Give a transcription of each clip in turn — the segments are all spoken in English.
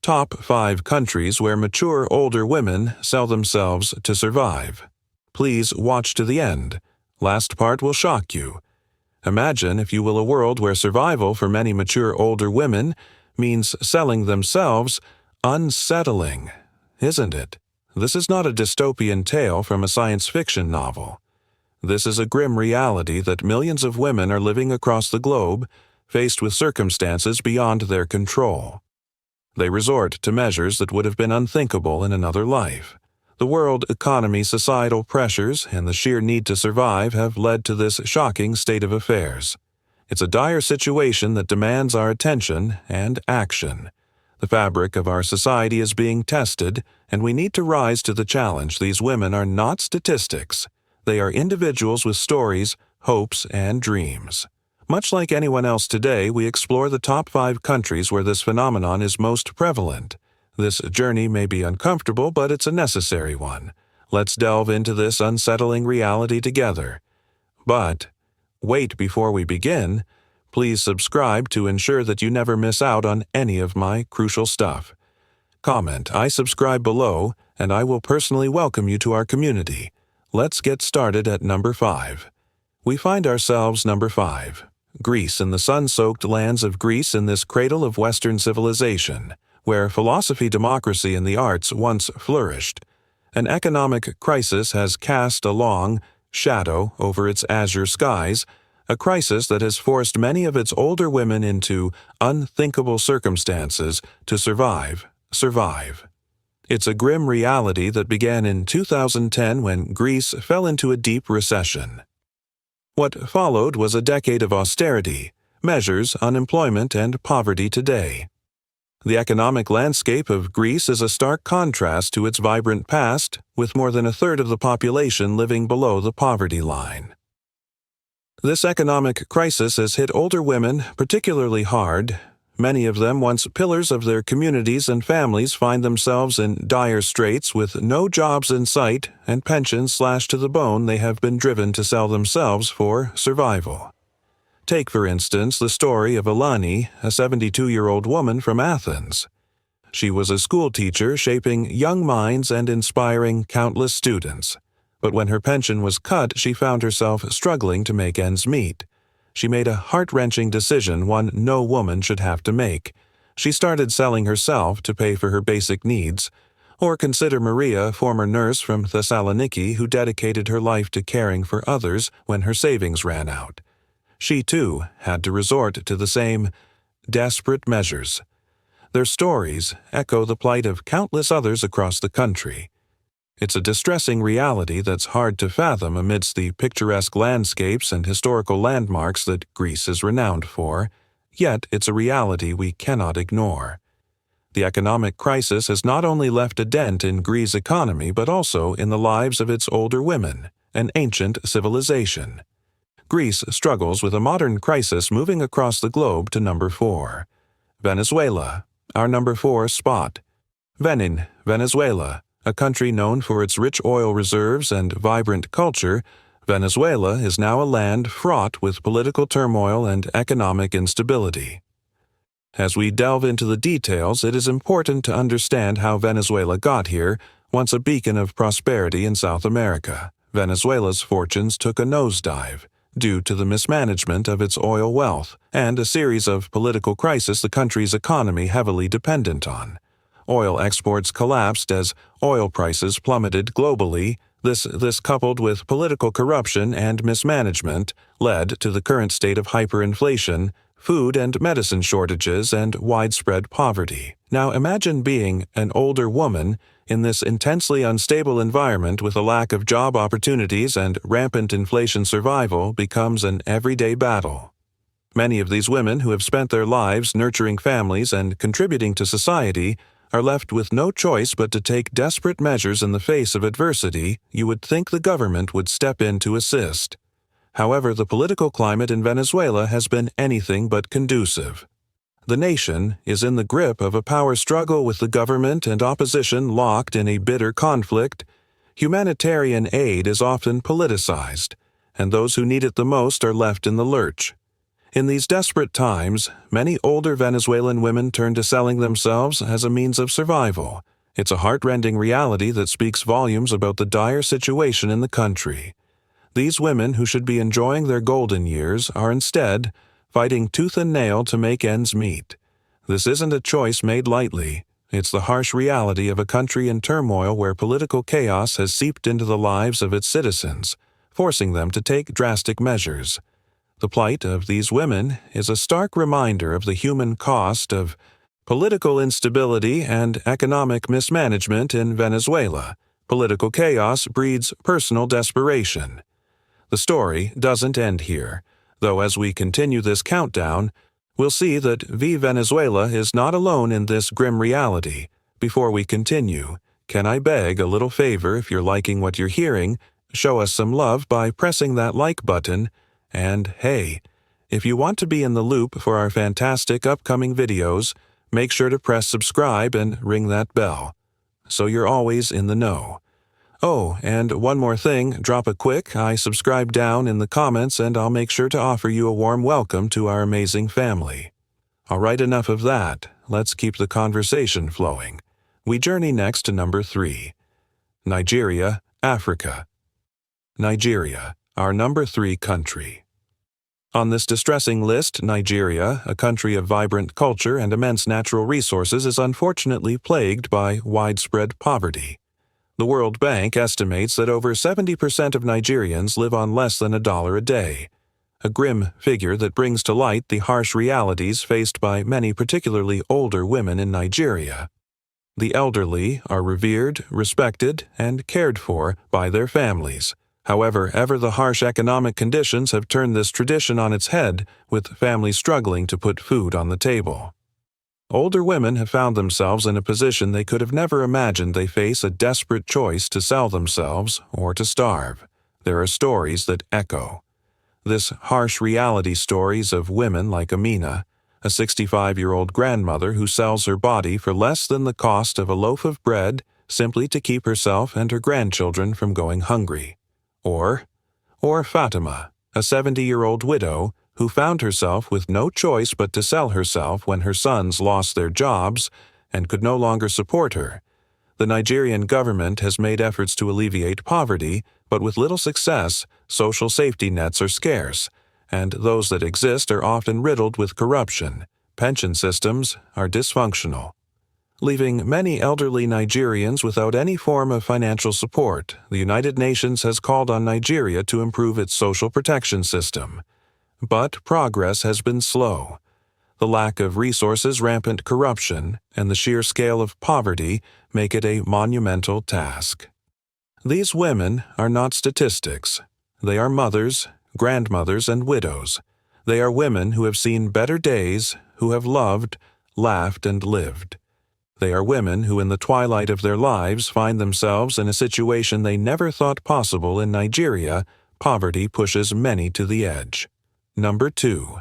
Top 5 countries where mature older women sell themselves to survive. Please watch to the end. Last part will shock you. Imagine, if you will, a world where survival for many mature older women means selling themselves. Unsettling, isn't it? This is not a dystopian tale from a science fiction novel. This is a grim reality that millions of women are living across the globe, faced with circumstances beyond their control. They resort to measures that would have been unthinkable in another life. The world economy, societal pressures, and the sheer need to survive have led to this shocking state of affairs. It's a dire situation that demands our attention and action. The fabric of our society is being tested, and we need to rise to the challenge. These women are not statistics. They are individuals with stories, hopes, and dreams. Much like anyone else today, we explore the top 5 countries where this phenomenon is most prevalent. This journey may be uncomfortable, but it's a necessary one. Let's delve into this unsettling reality together. But wait, before we begin, please subscribe to ensure that you never miss out on any of my crucial stuff. Comment, "I subscribe" below, and I will personally welcome you to our community. Let's get started at number 5. We find ourselves number 5. Greece. In the sun-soaked lands of Greece, in this cradle of Western civilization, where philosophy, democracy, and the arts once flourished, an economic crisis has cast a long shadow over its azure skies, a crisis that has forced many of its older women into unthinkable circumstances to survive. It's a grim reality that began in 2010 when Greece fell into a deep recession. What followed was a decade of austerity, measures, unemployment, and poverty today. The economic landscape of Greece is a stark contrast to its vibrant past, with more than a third of the population living below the poverty line. This economic crisis has hit older women particularly hard. Many of them, once pillars of their communities and families, find themselves in dire straits with no jobs in sight and pensions slashed to the bone. They have been driven to sell themselves for survival. Take, for instance, the story of Eleni, a 72-year-old woman from Athens. She was a school teacher shaping young minds and inspiring countless students. But when her pension was cut, she found herself struggling to make ends meet. She made a heart-wrenching decision, one no woman should have to make. She started selling herself to pay for her basic needs. Or consider Maria, a former nurse from Thessaloniki who dedicated her life to caring for others when her savings ran out. She, too, had to resort to the same desperate measures. Their stories echo the plight of countless others across the country. It's a distressing reality that's hard to fathom amidst the picturesque landscapes and historical landmarks that Greece is renowned for, yet it's a reality we cannot ignore. The economic crisis has not only left a dent in Greece's economy but also in the lives of its older women, an ancient civilization. Greece struggles with a modern crisis, moving across the globe to number 4. Venezuela, our number 4 spot. Venezuela, a country known for its rich oil reserves and vibrant culture, Venezuela is now a land fraught with political turmoil and economic instability. As we delve into the details, it is important to understand how Venezuela got here. Once a beacon of prosperity in South America, Venezuela's fortunes took a nosedive due to the mismanagement of its oil wealth and a series of political crises the country's economy heavily dependent on. Oil exports collapsed as oil prices plummeted globally. This coupled with political corruption and mismanagement led to the current state of hyperinflation, food and medicine shortages, and widespread poverty. Now imagine being an older woman in this intensely unstable environment with a lack of job opportunities and rampant inflation. Survival becomes an everyday battle. Many of these women who have spent their lives nurturing families and contributing to society are left with no choice but to take desperate measures in the face of adversity. You would think the government would step in to assist. However, the political climate in Venezuela has been anything but conducive. The nation is in the grip of a power struggle with the government and opposition locked in a bitter conflict. Humanitarian aid is often politicized, and those who need it the most are left in the lurch. In these desperate times, many older Venezuelan women turn to selling themselves as a means of survival. It's a heart-rending reality that speaks volumes about the dire situation in the country. These women, who should be enjoying their golden years, are instead fighting tooth and nail to make ends meet. This isn't a choice made lightly. It's the harsh reality of a country in turmoil where political chaos has seeped into the lives of its citizens, forcing them to take drastic measures. The plight of these women is a stark reminder of the human cost of political instability and economic mismanagement in Venezuela. Political chaos breeds personal desperation. The story doesn't end here, though as we continue this countdown, we'll see that Venezuela is not alone in this grim reality. Before we continue, can I beg a little favor? If you're liking what you're hearing, show us some love by pressing that like button. And hey, if you want to be in the loop for our fantastic upcoming videos, make sure to press subscribe and ring that bell, so you're always in the know. Oh, and one more thing, drop a quick "I subscribe" down in the comments and I'll make sure to offer you a warm welcome to our amazing family. Alright, enough of that. Let's keep the conversation flowing. We journey next to number 3. Nigeria, Africa. Nigeria, our number 3 country. On this distressing list, Nigeria, a country of vibrant culture and immense natural resources, is unfortunately plagued by widespread poverty. The World Bank estimates that over 70% of Nigerians live on less than $1 a day, a grim figure that brings to light the harsh realities faced by many, particularly older women in Nigeria. The elderly are revered, respected, and cared for by their families. However, ever the harsh economic conditions have turned this tradition on its head, with families struggling to put food on the table. Older women have found themselves in a position they could have never imagined. They face a desperate choice to sell themselves or to starve. There are stories that echo this harsh reality, stories of women like Amina, a 65-year-old grandmother who sells her body for less than the cost of a loaf of bread simply to keep herself and her grandchildren from going hungry. Or Fatima, a 70-year-old widow who found herself with no choice but to sell herself when her sons lost their jobs and could no longer support her. The Nigerian government has made efforts to alleviate poverty, but with little success. Social safety nets are scarce, and those that exist are often riddled with corruption. Pension systems are dysfunctional, leaving many elderly Nigerians without any form of financial support. The United Nations has called on Nigeria to improve its social protection system. But progress has been slow. The lack of resources, rampant corruption, and the sheer scale of poverty make it a monumental task. These women are not statistics. They are mothers, grandmothers, and widows. They are women who have seen better days, who have loved, laughed, and lived. They are women who in the twilight of their lives find themselves in a situation they never thought possible. In Nigeria, poverty pushes many to the edge. Number 2.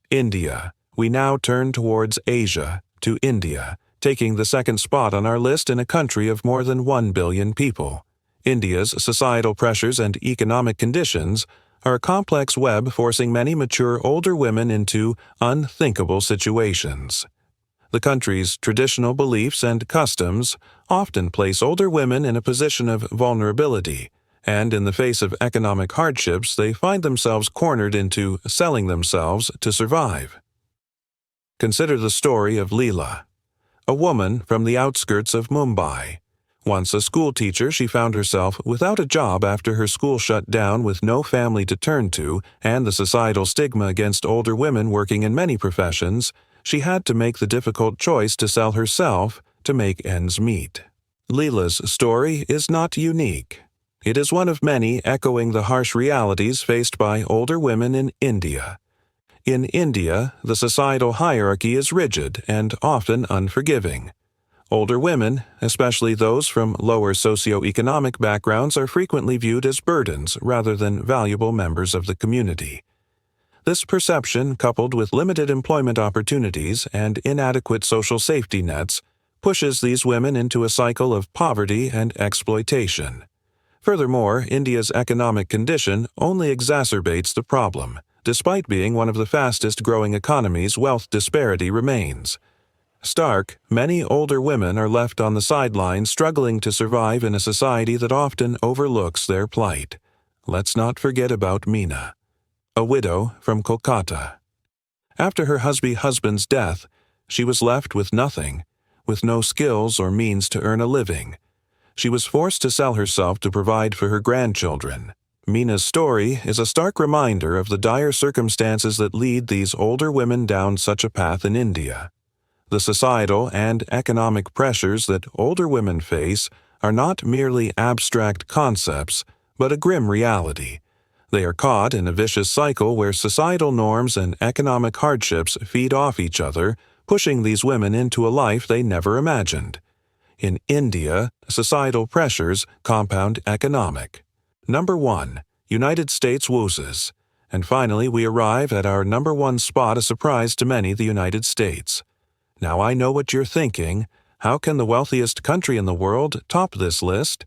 India. We now turn towards Asia, to India, taking the second spot on our list in a country of more than 1 billion people. India's societal pressures and economic conditions are a complex web forcing many mature older women into unthinkable situations. The country's traditional beliefs and customs often place older women in a position of vulnerability, and in the face of economic hardships, they find themselves cornered into selling themselves to survive. Consider the story of Leela, a woman from the outskirts of Mumbai. Once a school teacher, she found herself without a job after her school shut down, with no family to turn to, and the societal stigma against older women working in many professions. She had to make the difficult choice to sell herself to make ends meet. Leela's story is not unique. It is one of many echoing the harsh realities faced by older women in India. In India, the societal hierarchy is rigid and often unforgiving. Older women, especially those from lower socioeconomic backgrounds, are frequently viewed as burdens rather than valuable members of the community. This perception, coupled with limited employment opportunities and inadequate social safety nets, pushes these women into a cycle of poverty and exploitation. Furthermore, India's economic condition only exacerbates the problem. Despite being one of the fastest-growing economies, wealth disparity remains. Stark, many older women are left on the sidelines struggling to survive in a society that often overlooks their plight. Let's not forget about Meena, a widow from Kolkata. After her husband's death, she was left with nothing, with no skills or means to earn a living. She was forced to sell herself to provide for her grandchildren. Meena's story is a stark reminder of the dire circumstances that lead these older women down such a path in India. The societal and economic pressures that older women face are not merely abstract concepts, but a grim reality. They are caught in a vicious cycle where societal norms and economic hardships feed off each other, pushing these women into a life they never imagined. In India, societal pressures compound economic. Number 1. United States woozes. And finally, we arrive at our number 1 spot, a surprise to many, the United States. Now I know what you're thinking. How can the wealthiest country in the world top this list?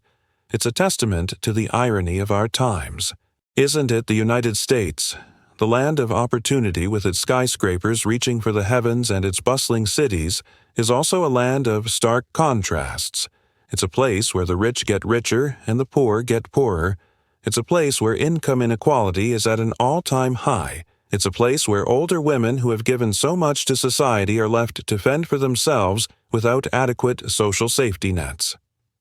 It's a testament to the irony of our times. Isn't it the United States? The land of opportunity with its skyscrapers reaching for the heavens and its bustling cities is also a land of stark contrasts. It's a place where the rich get richer and the poor get poorer. It's a place where income inequality is at an all-time high. It's a place where older women who have given so much to society are left to fend for themselves without adequate social safety nets.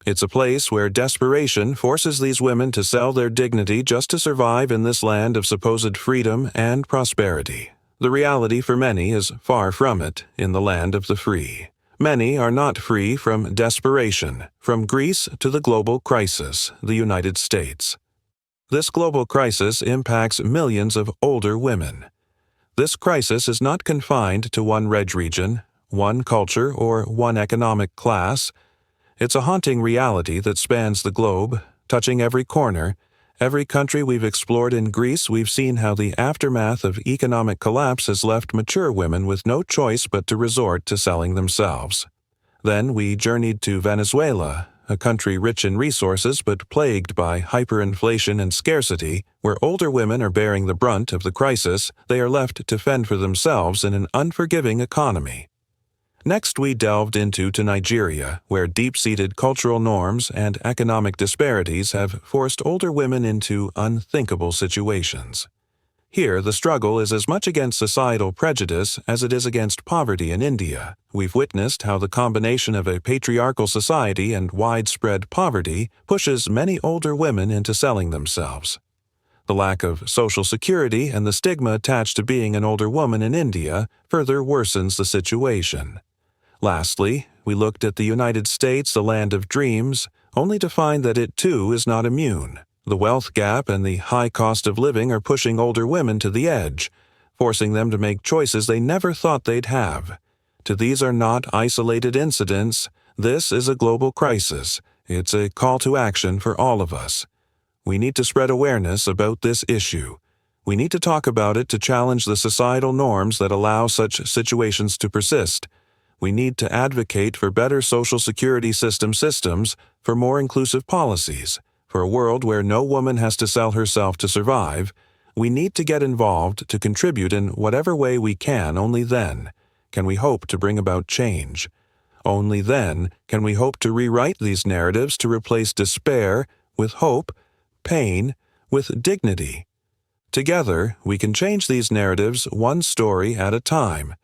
It's a place where desperation forces these women to sell their dignity just to survive in this land of supposed freedom and prosperity. The reality for many is far from it in the land of the free. Many are not free from desperation, from Greece to the global crisis, the United States. This global crisis impacts millions of older women. This crisis is not confined to one region, one culture, or one economic class. It's a haunting reality that spans the globe, touching every corner. Every country we've explored. In Greece, we've seen how the aftermath of economic collapse has left mature women with no choice but to resort to selling themselves. Then we journeyed to Venezuela, a country rich in resources but plagued by hyperinflation and scarcity, where older women are bearing the brunt of the crisis. They are left to fend for themselves in an unforgiving economy. Next, we delved into Nigeria, where deep-seated cultural norms and economic disparities have forced older women into unthinkable situations. Here, the struggle is as much against societal prejudice as it is against poverty in India. We've witnessed how the combination of a patriarchal society and widespread poverty pushes many older women into selling themselves. The lack of social security and the stigma attached to being an older woman in India further worsens the situation. Lastly, we looked at the United States, the land of dreams, only to find that it too is not immune. The wealth gap and the high cost of living are pushing older women to the edge, forcing them to make choices they never thought they'd have. These are not isolated incidents. This is a global crisis. It's a call to action for all of us. We need to spread awareness about this issue. We need to talk about it to challenge the societal norms that allow such situations to persist. We need to advocate for better social security systems, for more inclusive policies, for a world where no woman has to sell herself to survive. We need to get involved to contribute in whatever way we can. Only then can we hope to bring about change. Only then can we hope to rewrite these narratives to replace despair with hope, pain with dignity. Together, we can change these narratives one story at a time.